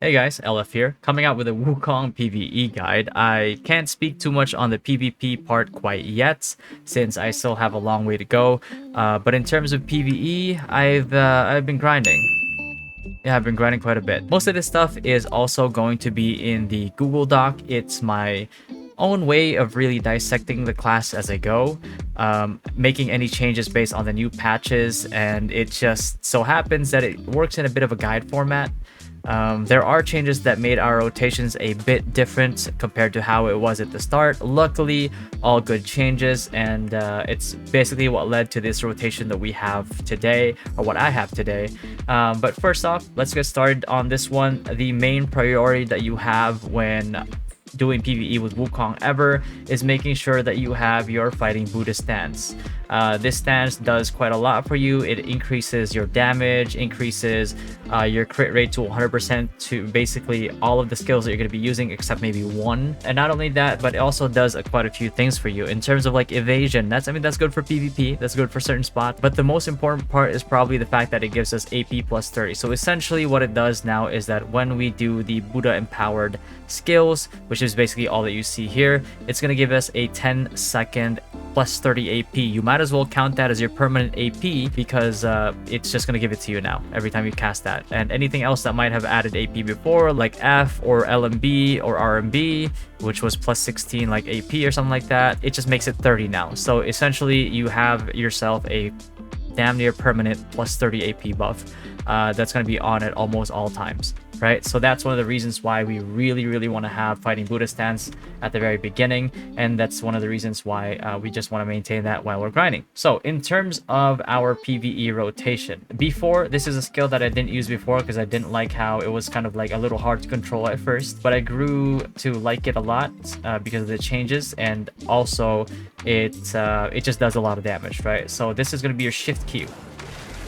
Hey guys, LF here, coming out with a Wukong PvE guide. I can't speak too much on the PvP part quite yet, since I still have a long way to go. But in terms of PvE, I've been grinding. Yeah, I've been grinding quite a bit. Most of this stuff is also going to be in the Google Doc. It's my own way of really dissecting the class as I go, making any changes based on the new patches, and it just so happens that it works in a bit of a guide format. There are changes that made our rotations a bit different compared to how it was at the start. Luckily, all good changes, and it's basically what led to this rotation that we have today, or what I have today. But first off, let's get started on this one. The main priority that you have when doing PvE with Wukong ever is making sure that you have your fighting Buddha stance. This stance does quite a lot for you. It increases your damage, increases your crit rate to 100% to basically all of the skills that you're going to be using except maybe one. And not only that, but it also does quite a few things for you in terms of like evasion. That's good for PvP. That's good for certain spots. But the most important part is probably the fact that it gives us AP plus 30. So essentially what it does now is that when we do the Buddha empowered skills, which is basically all that you see here, it's going to give us a 10-second plus 30 AP. You might as well count that as your permanent AP because it's just going to give it to you now every time you cast that. And anything else that might have added AP before, like F or LMB or RMB, which was plus 16 like AP or something like that, it just makes it 30 now. So essentially you have yourself a damn near permanent plus 30 AP buff that's going to be on at almost all times, right? So that's one of the reasons why we really want to have fighting Buddha stance at the very beginning, and that's one of the reasons why we just want to maintain that while we're grinding. So in terms of our PvE rotation, before, this is a skill that I didn't use before because I didn't like how it was kind of like a little hard to control at first, but I grew to like it a lot because of the changes, and also it just does a lot of damage, right? So this is going to be your shift Q.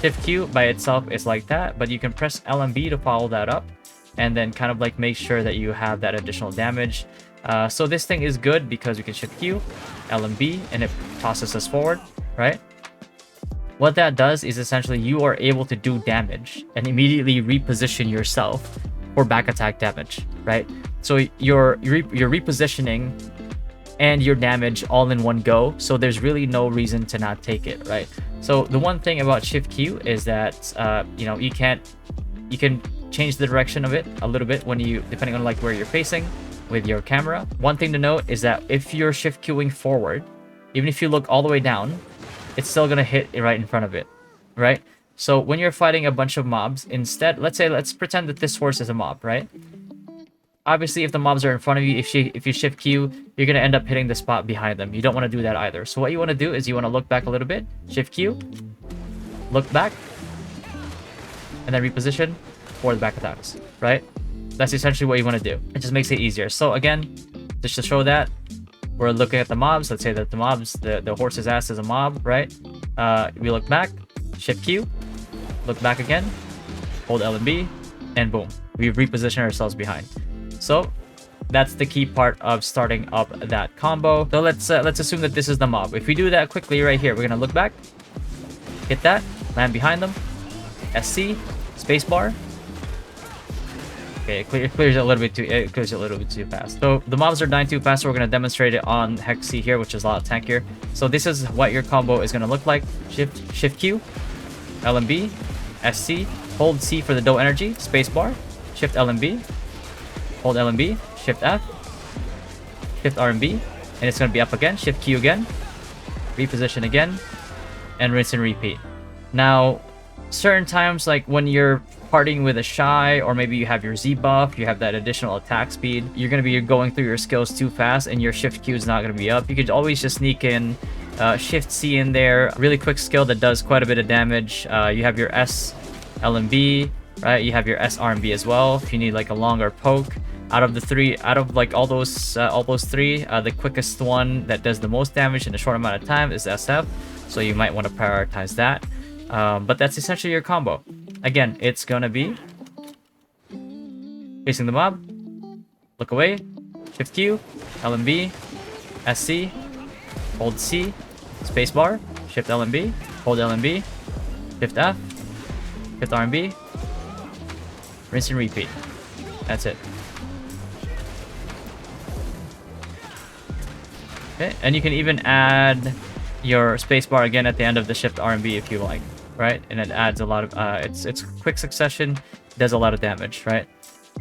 Shift Q by itself is like that, but you can press LMB to follow that up and then kind of like make sure that you have that additional damage. So this thing is good because you can shift Q, LMB, and it tosses us forward, right? What that does is essentially you are able to do damage and immediately reposition yourself for back attack damage, right? So you're repositioning and your damage all in one go, so there's really no reason to not take it, right? So the one thing about shift Q is that you know, you can change the direction of it a little bit when you, depending on like where you're facing with your camera. One thing to note is that if you're shift queuing forward, even if you look all the way down, it's still gonna hit right in front of it, right? So when you're fighting a bunch of mobs, instead, let's pretend that this horse is a mob, right? Obviously, if the mobs are in front of you, if you shift Q, you're gonna end up hitting the spot behind them. You don't want to do that either. So what you want to do is you want to look back a little bit, shift Q, look back, and then reposition for the back attacks, right? That's essentially what you want to do. It just makes it easier. So again, just to show that, we're looking at the mobs. Let's say that the mobs, the horse's ass is a mob, right? We look back, shift Q, look back again, hold L and B, and boom, we reposition ourselves behind. So that's the key part of starting up that combo. So let's assume that this is the mob. If we do that quickly right here, we're gonna look back, hit that, land behind them, SC, spacebar. Okay, it clears it a little bit too fast. So the mobs are dying too fast, so we're gonna demonstrate it on Hex C here, which is a lot tankier. So this is what your combo is gonna look like. Shift Q, LMB, SC, hold C for the dough energy, spacebar, shift LMB, hold LMB, shift F, shift RMB, and it's gonna be up again, shift Q again, reposition again, and rinse and repeat. Now, certain times, like when you're partying with a Shy, or maybe you have your Z buff, you have that additional attack speed, you're going to be going through your skills too fast and your shift Q is not going to be up. You could always just sneak in shift C in there, really quick skill that does quite a bit of damage. You have your S LMB, right? You have your S RMB as well if you need like a longer poke. Out of like all those three, the quickest one that does the most damage in a short amount of time is SF, so you might want to prioritize that. But that's essentially your combo. Again, it's gonna be facing the mob, look away, shift Q, LMB, SC, hold C, spacebar, shift LMB, hold LMB, shift F, shift RMB, rinse and repeat. That's it. Okay, and you can even add your spacebar again at the end of the shift R&B if you like, right? And it adds a lot of it's quick succession, does a lot of damage, right?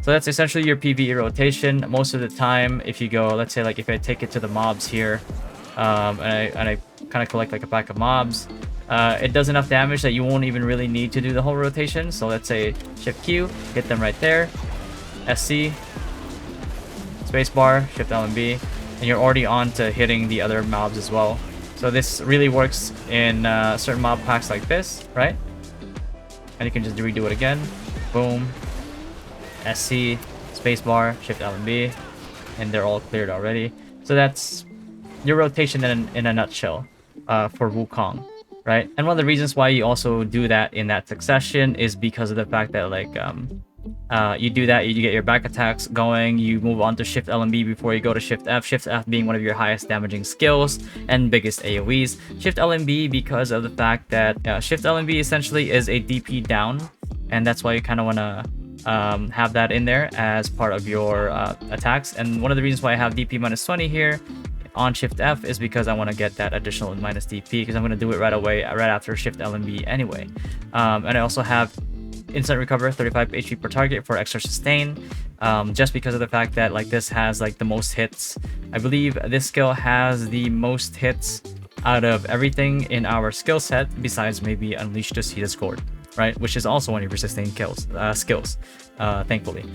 So that's essentially your PvE rotation. Most of the time, if you go, let's say like if I take it to the mobs here, and I kind of collect like a pack of mobs, it does enough damage that you won't even really need to do the whole rotation. So let's say shift Q, hit them right there, SC, spacebar, shift L and B, and you're already on to hitting the other mobs as well. So this really works in certain mob packs like this, right? And you can just redo it again. Boom. SC, spacebar, shift L and B, and they're all cleared already. So that's your rotation in a nutshell for Wukong, right? And one of the reasons why you also do that in that succession is because of the fact that like you do that, you get your back attacks going, you move on to shift L and B before you go to shift F, shift F being one of your highest damaging skills and biggest AoEs. Shift L and B because of the fact that shift L and B essentially is a DP down, and that's why you kind of want to have that in there as part of your attacks. And one of the reasons why I have DP minus 20 here on shift F is because I want to get that additional minus DP, because I'm going to do it right away, right after shift L and B anyway. And I also have instant recover 35 HP per target for extra sustain, just because of the fact that like this has like the most hits. I believe this skill has the most hits out of everything in our skill set besides maybe Unleash to See Discord, right? Which is also one of your sustained skills, thankfully.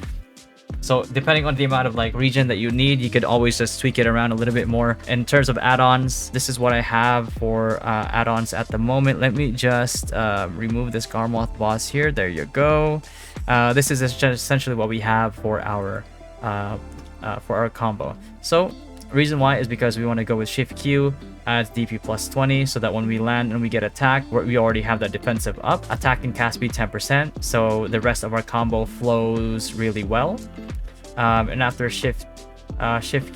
So depending on the amount of like region that you need, you could always just tweak it around a little bit more. In terms of add-ons, this is what I have for add-ons at the moment. Let me just remove this Garmoth boss here. There you go. This is essentially what we have for our combo. So reason why is because we want to go with shift Q, adds DP plus 20, so that when we land and we get attacked, we already have that defensive up. Attack and cast speed 10%, so the rest of our combo flows really well. And after shift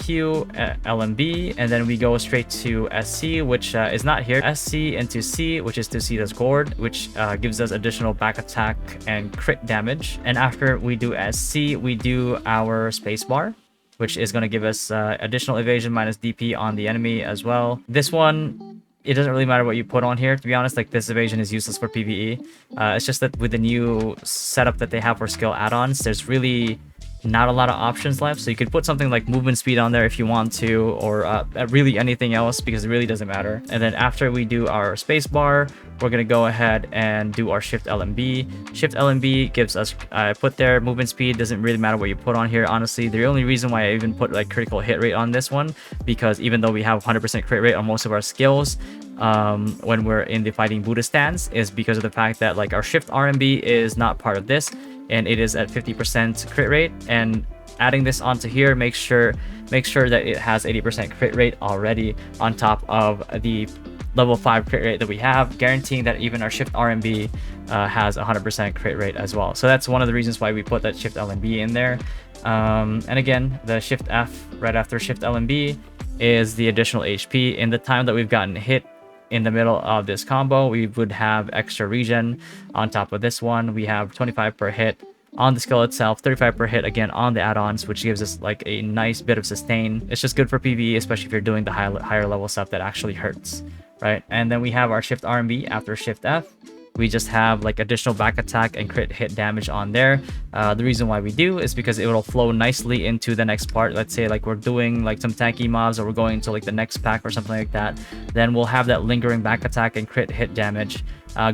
Q, L and B, and then we go straight to SC, which is not here. SC into C, which is to see this gourd, which gives us additional back attack and crit damage. And after we do SC, we do our spacebar, which is going to give us additional evasion minus DP on the enemy as well. This one, it doesn't really matter what you put on here, to be honest. Like, this evasion is useless for PvE. It's just that with the new setup that they have for skill add-ons, there's really not a lot of options left. So you could put something like movement speed on there if you want to, or really anything else, because it really doesn't matter. And then after we do our spacebar, we're going to go ahead and do our shift L and B. Shift L and B gives us, put there movement speed. Doesn't really matter what you put on here, honestly. The only reason why I even put like critical hit rate on this one, because even though we have 100% crit rate on most of our skills, when we're in the fighting Buddha stance, is because of the fact that like our shift R and B is not part of this, and it is at 50% crit rate. And adding this onto here, make sure that it has 80% crit rate already on top of the level 5 crit rate that we have, guaranteeing that even our shift R and B has 100% crit rate as well. So that's one of the reasons why we put that shift L and B in there. And again, the shift F right after shift L and B is the additional HP. In the time that we've gotten hit in the middle of this combo, we would have extra regen. On top of this one, we have 25 per hit on the skill itself, 35 per hit again on the add-ons, which gives us like a nice bit of sustain. It's just good for PvE, especially if you're doing the higher level stuff that actually hurts, right? And then we have our shift R and B after shift F. We just have like additional back attack and crit hit damage on there. The reason why we do is because it will flow nicely into the next part. Let's say like we're doing like some tanky mobs, or we're going to like the next pack or something like that, then we'll have that lingering back attack and crit hit damage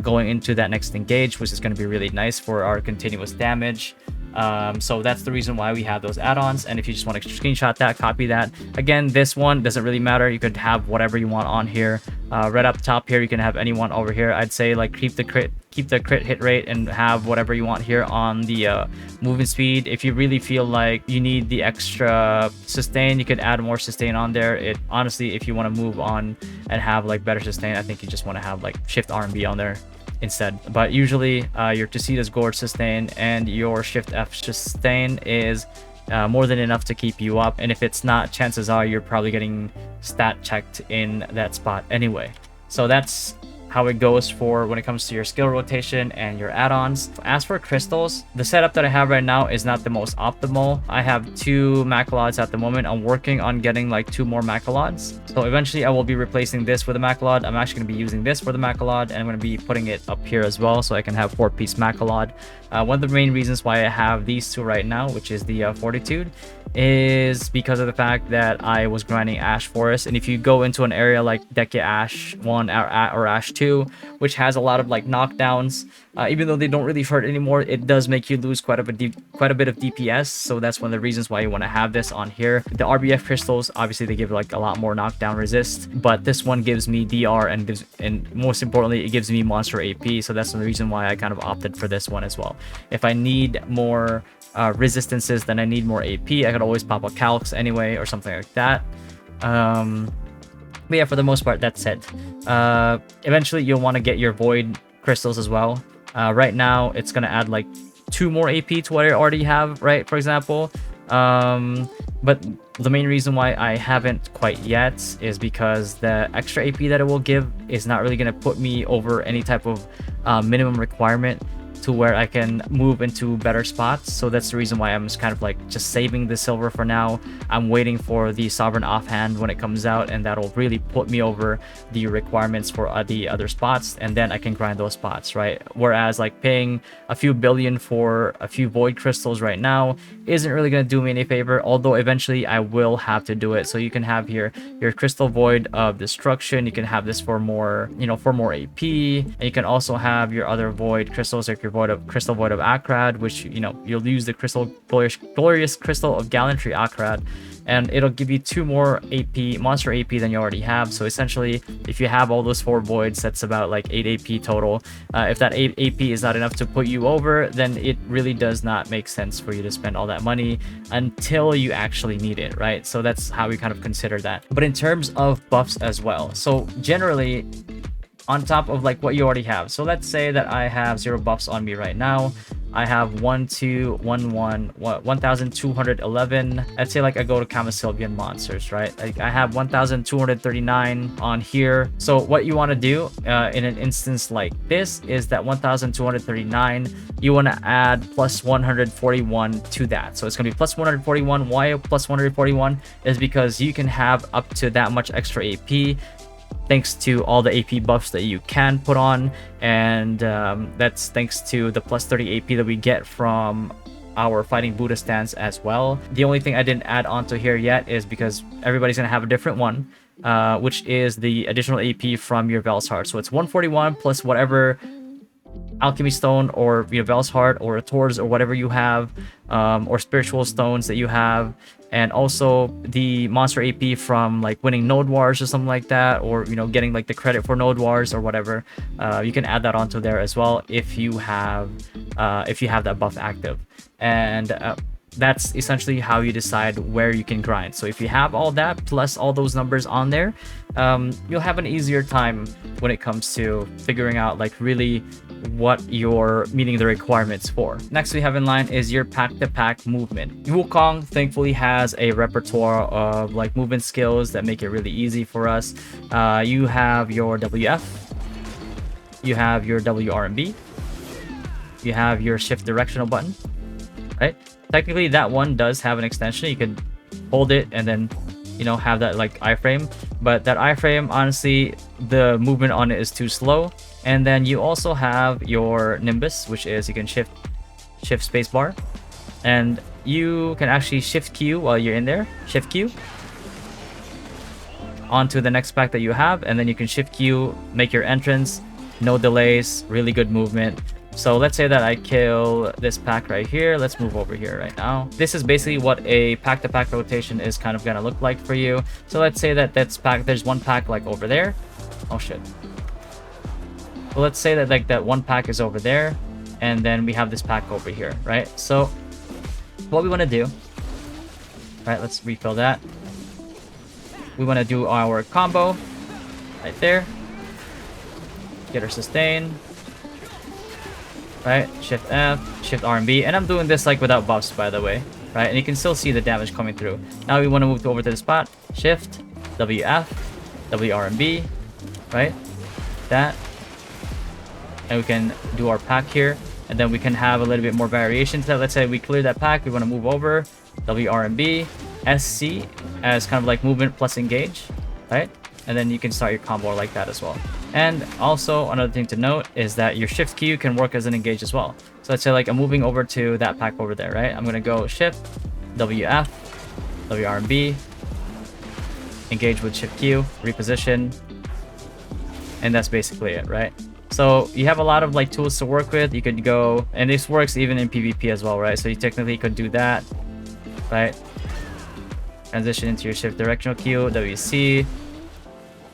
going into that next engage, which is going to be really nice for our continuous damage. So that's the reason why we have those add-ons. And if you just want to screenshot that, copy that. Again, this one doesn't really matter. You could have whatever you want on here. Right up top here, you can have anyone over here. I'd say like keep the crit hit rate and have whatever you want here on the movement speed. If you really feel like you need the extra sustain, you could add more sustain on there. It honestly, if you want to move on and have like better sustain, I think you just want to have like shift R and B on there instead. But usually your Tucita's Gorge sustain and your shift F sustain is more than enough to keep you up. And if it's not, chances are you're probably getting stat checked in that spot anyway. So that's how it goes for when it comes to your skill rotation and your add-ons. As for crystals, the setup that I have right now is not the most optimal. I have 2 Macalods at the moment. I'm working on getting like 2 more Macalods. So eventually I will be replacing this with a Macalod. I'm actually going to be using this for the Macalod, and I'm going to be putting it up here as well so I can have 4-piece Macalod. One of the main reasons why I have these 2 right now, which is the Fortitude, is because of the fact that I was grinding Ash Forest. And if you go into an area like Deke Ash 1 or Ash 2, which has a lot of like knockdowns, even though they don't really hurt anymore, it does make you lose quite a bit of DPS. So that's one of the reasons why you want to have this on here. The RBF crystals, obviously they give like a lot more knockdown resist, but this one gives me DR and most importantly, it gives me monster AP. So that's the reason why I kind of opted for this one as well. If I need more resistances, then I need more AP. I could always pop a Calx anyway or something like that. But yeah, for the most part, that's it. Eventually, you'll want to get your Void crystals as well. Right now, it's going to add like 2 more AP to what I already have, right? For example. But the main reason why I haven't quite yet is because the extra AP that it will give is not really going to put me over any type of minimum requirement to where I can move into better spots. So that's the reason why I'm just kind of like just saving the silver for now. I'm waiting for the Sovereign Offhand when it comes out, and that'll really put me over the requirements for the other spots, and then I can grind those spots, right? Whereas like paying a few billion for a few Void crystals right now isn't really going to do me any favor, although eventually I will have to do it. So you can have here your Crystal Void of Destruction. You can have this for more, you know, for more AP, and you can also have your other Void crystals like your Crystal Void of Akrad, which, you know, you'll use the glorious Crystal of Gallantry Akrad, and it'll give you 2 more AP, monster AP than you already have. So essentially, if you have all those 4 voids, that's about like 8 AP total. If that AP is not enough to put you over, then it really does not make sense for you to spend all that money until you actually need it, right? So that's how we kind of consider that. But in terms of buffs as well, so generally, on top of like what you already have. So let's say that I have 0 buffs on me right now. I have 1,211. Let's say like I go to Camasylvian monsters, right? Like I have 1,239 on here. So what you want to do in an instance like this is that 1,239, you want to add plus 141 to that. So it's going to be plus 141. Why plus 141? Is because you can have up to that much extra AP thanks to all the AP buffs that you can put on, and that's thanks to the plus 30 AP that we get from our Fighting Buddha stance as well. The only thing I didn't add onto here yet is because everybody's gonna have a different one, which is the additional AP from your Vel's Heart. So it's 141 plus whatever Alchemy Stone or your Vel's Heart or a Tor's or whatever you have, or spiritual stones that you have, and also the monster AP from like winning Node Wars or something like that, or, you know, getting like the credit for Node Wars or whatever. You can add that onto there as well if you have that buff active, and that's essentially how you decide where you can grind. So if you have all that plus all those numbers on there, you'll have an easier time when it comes to figuring out like really what you're meeting the requirements for. Next we have in line is your pack-to-pack movement. Wukong thankfully has a repertoire of like movement skills that make it really easy for us. You have your WF, you have your WRMB, you have your shift directional button, right? Technically that one does have an extension. You could hold it and then, you know, have that like iframe, but that iframe, honestly, the movement on it is too slow. And then you also have your Nimbus, which is you can shift spacebar, and you can actually shift Q while you're in there, shift Q onto the next pack that you have, and then you can shift Q, make your entrance, no delays, really good movement. So let's say that I kill this pack right here. Let's move over here right now. This is basically what a pack-to-pack rotation is kind of gonna look like for you. So let's say that there's one pack like over there. Oh shit. So let's say that like that one pack is over there, and then we have this pack over here, right? So what we want to do, right? Let's refill that. We want to do our combo right there. Get our sustain. Right, shift F, shift R and B, and I'm doing this like without buffs, by the way, right? And you can still see the damage coming through. Now we want to move over to the spot, shift, WF, WR and B, right? That, and we can do our pack here, and then we can have a little bit more variation to that. Let's say we clear that pack, we want to move over, WRMB, SC as kind of like movement plus engage, right? And then you can start your combo like that as well. And also another thing to note is that your shift Q can work as an engage as well. So let's say like I'm moving over to that pack over there, right? I'm gonna go shift, WF, WRMB, engage with shift Q, reposition, and that's basically it, right? So you have a lot of like tools to work with. You could go, and this works even in PvP as well, right? So you technically could do that, right? Transition into your shift directional Q, WC,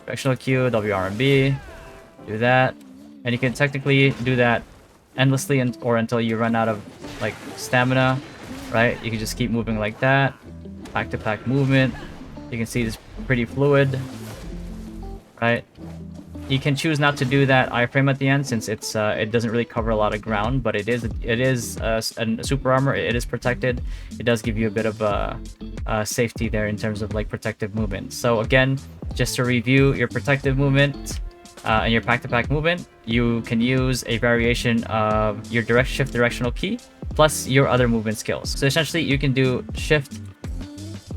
directional Q, WRMB, do that, and you can technically do that endlessly or until you run out of like stamina, right? You can just keep moving like that, pack to pack movement. You can see it's pretty fluid, right? You can choose not to do that iframe at the end since it's it doesn't really cover a lot of ground, but it is a super armor. It is protected. It does give you a bit of safety there in terms of like protective movement. So again, just to review your protective movement and your pack-to-pack movement, you can use a variation of your shift directional key plus your other movement skills. So essentially, you can do shift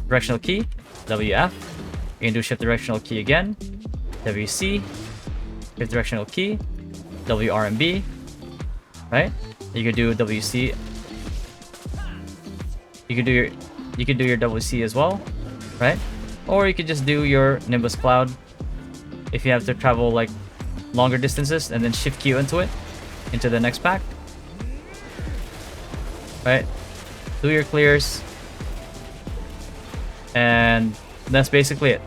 directional key, WF. You can do shift directional key again, WC. Shift directional key, WRMB, right? You could do WC. You could do your WC as well, right? Or you could just do your Nimbus Cloud if you have to travel like longer distances, and then shift Q into it, into the next pack, right? Do your clears, and that's basically it.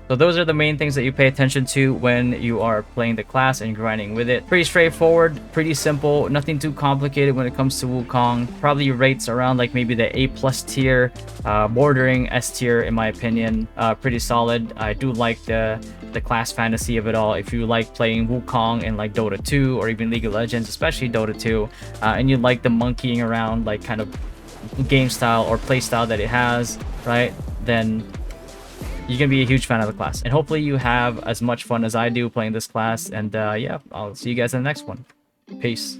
So those are the main things that you pay attention to when you are playing the class and grinding with it. Pretty straightforward, pretty simple, nothing too complicated when it comes to Wukong. Probably rates around like maybe the A+ tier, bordering S tier in my opinion. Pretty solid. I do like the class fantasy of it all. If you like playing Wukong in like Dota 2 or even League of Legends, especially Dota 2, and you like the monkeying around like kind of game style or play style that it has, right? Then you're gonna be a huge fan of the class, and hopefully you have as much fun as I do playing this class. And yeah, I'll see you guys in the next one. Peace.